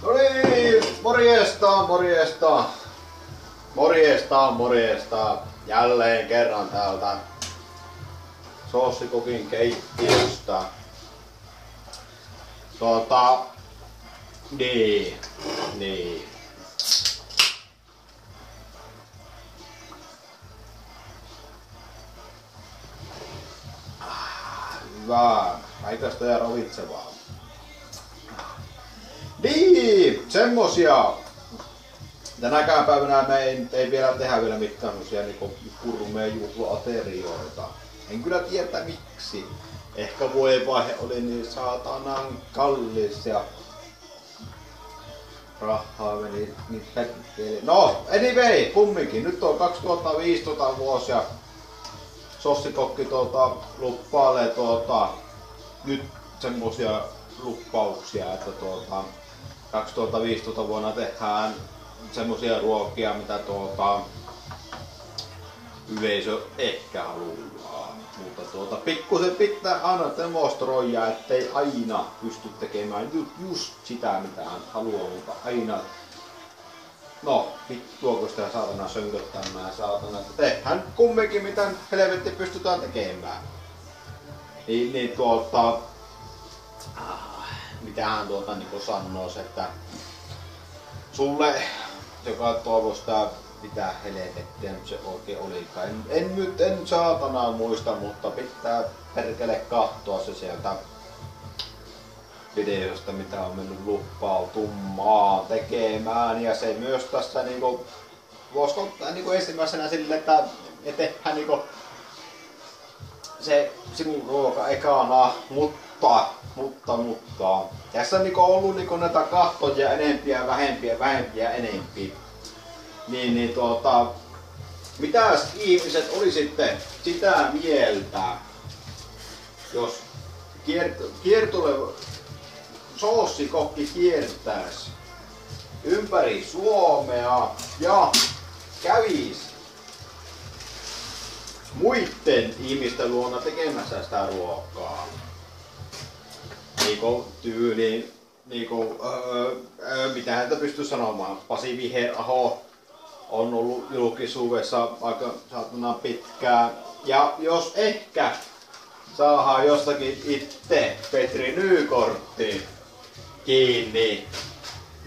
No niin, morjesta, morjesta. Morjesta, morjesta. Jälleen kerran täältä Sossikokin keittiöstä. Niin. Hyvä, raikas ja ravitsevaa. Niin, semmosia. Tänäkään päivänä me ei vielä tehdä vielä mitään semmosia niinku gourmet-juhla-aterioita. En kyllä tiedä miksi. Ehkä vuodenvaihe oli niin saatanan kallis ja rahaa meni niin perkele. No, anyway, kumminkin. Nyt on 2015 vuosi ja Sossikokki luppailee nyt semmosia luppauksia, että 2015 vuonna tehdään semmosia ruokia, mitä yleisö ehkä haluaa. Mutta pikkusen pitää aina demonstroida, ettei aina pysty tekemään just sitä mitä hän haluaa, mutta aina vittuako sitä saatana sönköttämään saatana, että tehdään kumminkin mitä helvetti pystytään tekemään. Mitähän niinku sanois, että sulle, joka toivoo sitä mitä helvettiä nyt se oikein olikaan. En saatana muista, mutta pitää perkele katsoa se sieltä videosta mitä on mennyt luppautumaan tekemään. Ja se myös tässä niinku voisiko ottaa niinku ensimmäisenä sille, että tehdään niinku se sinun ruoka ekana, mutta tässä on niinku ollut niinku näitä kahtoja enempiä, vähempiä, enempiä. Mitäs ihmiset oli sitten sitä mieltä, jos Sossikokki kiertäisi ympäri Suomea ja kävisi muiden ihmisten luona tekemässä sitä ruokaa. Tyyliin, mitä häntä pystyy sanomaan, Pasi Viheraho on ollut julkisuudessa aika saatana pitkään. Ja jos ehkä saadaan jostakin itse Petri Nykortti kiinni,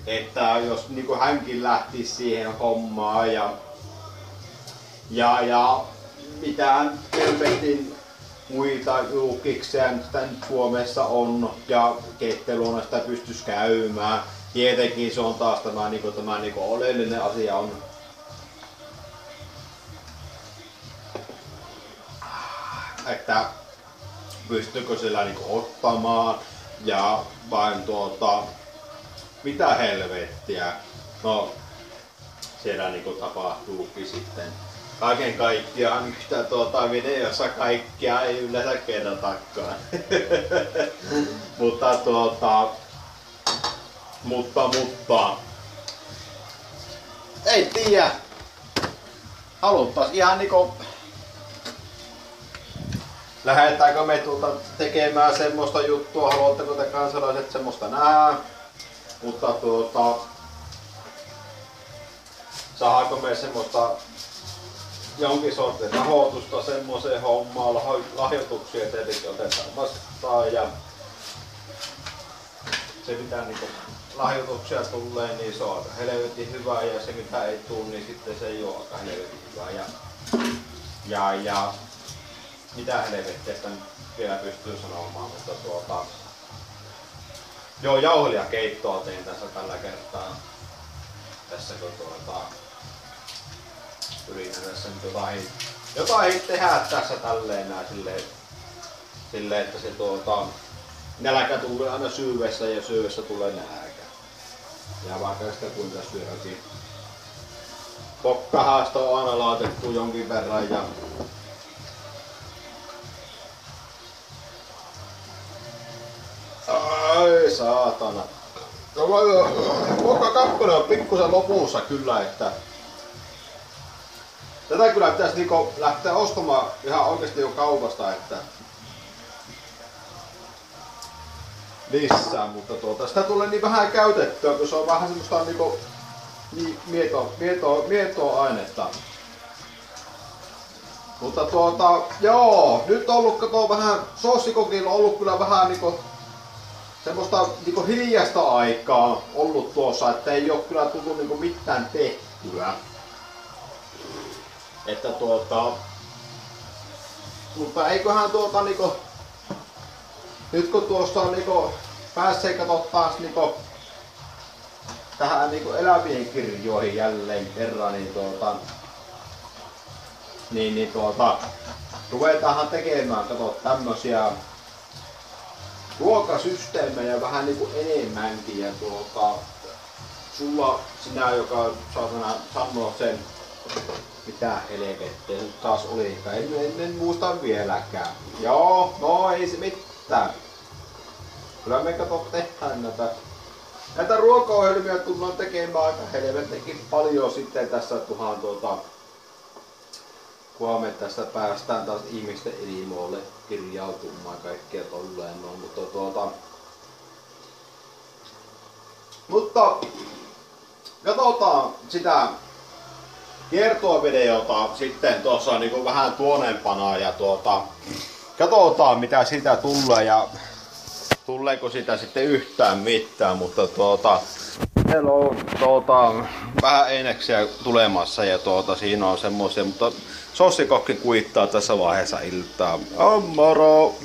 että jos niinku hänkin lähtisi siihen hommaan ja mitään helvetin muita julkiksia nyt Suomessa on ja keitteluona sitä pystyisi käymään. Tietenkin se on taas tämä oleellinen asia on että pystyykö sillä ottamaan ja vain mitä helvettiä. No siellä tapahtuukin sitten. Kaiken kaikkiaan yhtä videossa kaikkia ei yleensä kerrotakaan. mutta ei tiedä. Haluttais ihan lähdetäänkö me tekemään semmoista juttua, haluatteko te kansalaiset semmoista nähdä? Mutta saadaanko me semmoista jonkin sortin rahoitusta semmoiseen hommaan, lahjoituksia tietenkin otetaan vastaan ja se mitä lahjoituksia tulee niin se on aika helvetin hyvä ja se mitä ei tule niin sitten se ei ole aika helvetin hyvä ja mitä helvettiä sitä vielä pystyy sanomaan, mutta joo, jauhelijakeittoa tein tässä tällä kertaa. Tässä kun yritän tässä nyt jotain tehdä tässä tälleen näin silleen, että se nälkä tulee aina syydessä ja syydessä tulee nälkä. Ja vaikka sitä kuinka syödäkin. Pokkahasta on aina laitettu jonkin verran ja ai saatana. Pokka 2 on pikkusen lopussa kyllä, että tätä kyllä pitäisi lähteä ostamaan ihan oikeesti jo kaupasta, että lisää, mutta sitä tulee niin vähän käytettyä, kun se on vähän semmoista niinku mietoa ainetta. Mutta joo, nyt on ollut vähän, soosikokilla on ollut kyllä vähän niinku semmoista niinku hiljaista aikaa ollut tuossa, että ei oo kyllä tullut niinku mitään tehtyä. Että mutta eiköhän niinku, nyt kun tuossa on niinku, pääsee katsoa taas niinku, tähän niinku elävien kirjoihin jälleen kerran, niin ruvetaanhan tekemään, tämmösiä ruokasysteemejä vähän niinku enemmänkin ja sulla sinä, joka sanoo sen, mitä helvettiä nyt taas olikaan, en muista vieläkään. Joo, no ei se mitään. Kyllä me tehdään näitä ruokaohjelmia tullaan tekemään aika helvettikin paljon sitten tässä kun me tästä päästään taas ihmisten ilmoille kirjautumaan kaikkea tolleen mutta katsotaan sitä kiertovideota sitten tuossa niinku vähän tuonempana ja katsotaan mitä siitä tulee ja tuleeko sitä sitten yhtään mitään, mutta siellä on vähän eineksiä tulemassa ja siinä on semmoisia, mutta sossikokki kuittaa tässä vaiheessa iltaa. Moro!